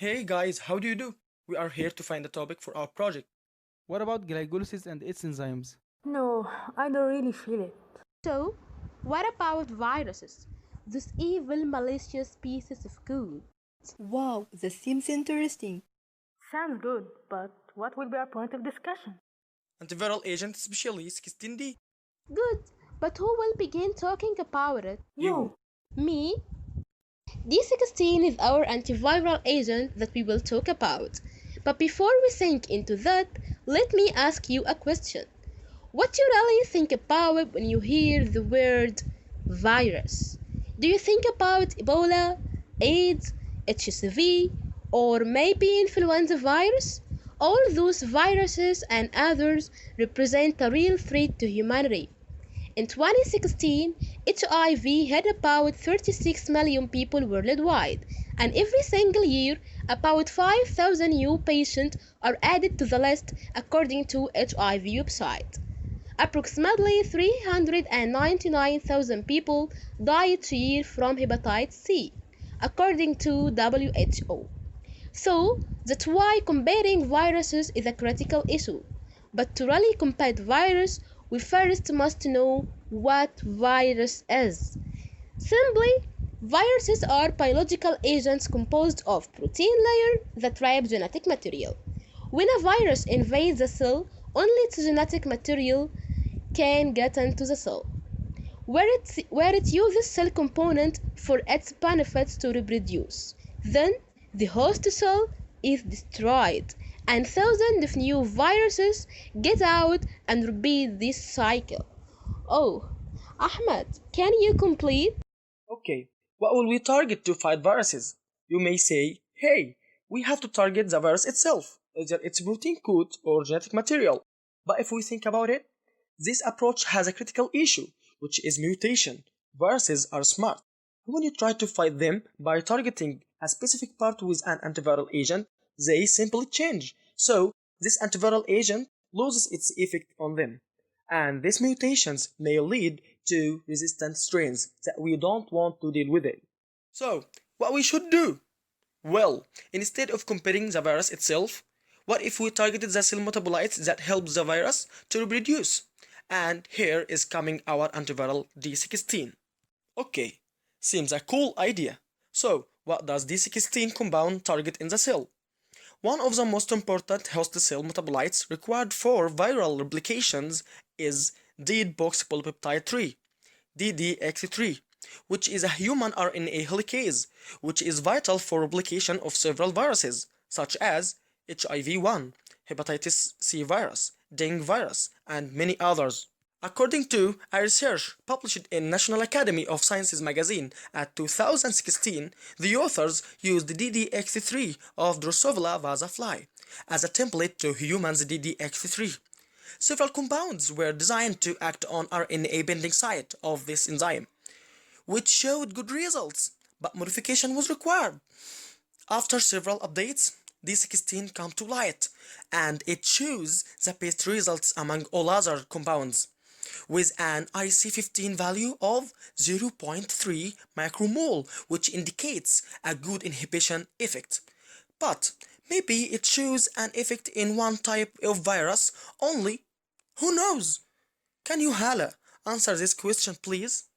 Hey guys, how do you do? We are here to find a topic for our project. What about glycolysis and its enzymes? No, I don't really feel it. So, what about viruses? Those evil, malicious pieces of code. Wow, that seems interesting. Sounds good, but what will be our point of discussion? Antiviral agent especially 16D. Good, but who will begin talking about it? You. You! Me? D16 is our antiviral agent that we will talk about. But before we sink into that, let me ask you a question. What do you really think about when you hear the word virus? Do you think about Ebola, AIDS, HCV, or maybe influenza virus? All those viruses and others represent a real threat to humanity. In 2016, HIV had about 36 million people worldwide, and every single year, about 5,000 new patients are added to the list according to HIV website. Approximately 399,000 people die each year from hepatitis C, according to WHO. So that's why combating viruses is a critical issue. But to really combat virus, we first must know what virus is. Simply, viruses are biological agents composed of protein layer that trap genetic material. When a virus invades a cell, only its genetic material can get into the cell, where it uses cell component for its benefits to reproduce. Then the host cell is destroyed, and thousands of new viruses get out and repeat this cycle. Oh, Ahmed, can you complete? Okay, what will we target to fight viruses? You may say, hey, we have to target the virus itself, either its protein code or genetic material. But if we think about it, this approach has a critical issue, which is mutation. Viruses are smart. When you try to fight them by targeting a specific part with an antiviral agent, they simply change. So, this antiviral agent loses its effect on them. And these mutations may lead to resistant strains that we don't want to deal with it. So, what we should do? Well, instead of combating the virus itself, what if we targeted the cell metabolites that help the virus to reproduce? And here is coming our antiviral D16. Okay, seems a cool idea. So, what does D16 compound target in the cell? One of the most important host cell metabolites required for viral replications is deoxypolypeptide 3, DDX3, which is a human RNA helicase, which is vital for replication of several viruses, such as HIV-1, hepatitis C virus, dengue virus, and many others. According to a research published in National Academy of Sciences magazine at 2016, the authors used DDX3 of Drosophila vasa fly as a template to humans DDX3. Several compounds were designed to act on RNA binding site of this enzyme, which showed good results, but modification was required. After several updates, D16 came to light, and it shows the best results among all other compounds, with an IC15 value of 0.3 micromole, which indicates a good inhibition effect. But maybe it shows an effect in one type of virus only. Who knows? Can you, Hala, answer this question, please?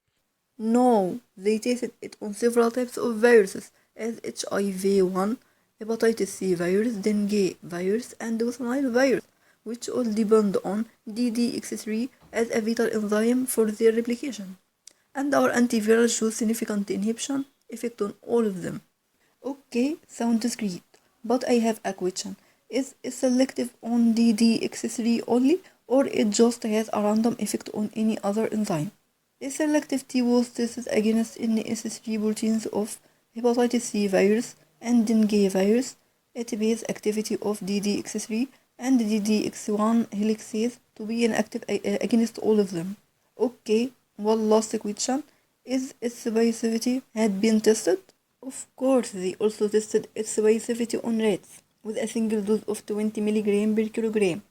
No, they tested it on several types of viruses as HIV-1, hepatitis C virus, dengue virus, and West Nile virus, which all depend on DDX3 as a vital enzyme for their replication. And our antiviral shows significant inhibition effect on all of them. Okay, sounds great. But I have a question. Is it selective on DDX3 only, or it just has a random effect on any other enzyme? The selective T was tested against NS3 proteins of hepatitis C virus and dengue virus. It bears activity of DDX3 and DDX1 helices to be inactive against all of them. Okay, one last question. Is its specificity had been tested? Of course, they also tested its specificity on rats with a single dose of 20 mg per kilogram.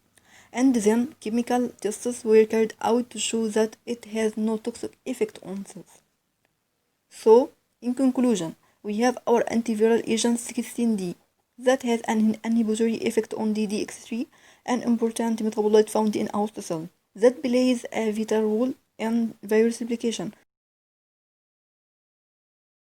And then chemical tests were carried out to show that it has no toxic effect on cells. So, in conclusion, we have our antiviral agent 16D. that has an inhibitory effect on DDX3, an important metabolite found in host cell that plays a vital role in virus replication.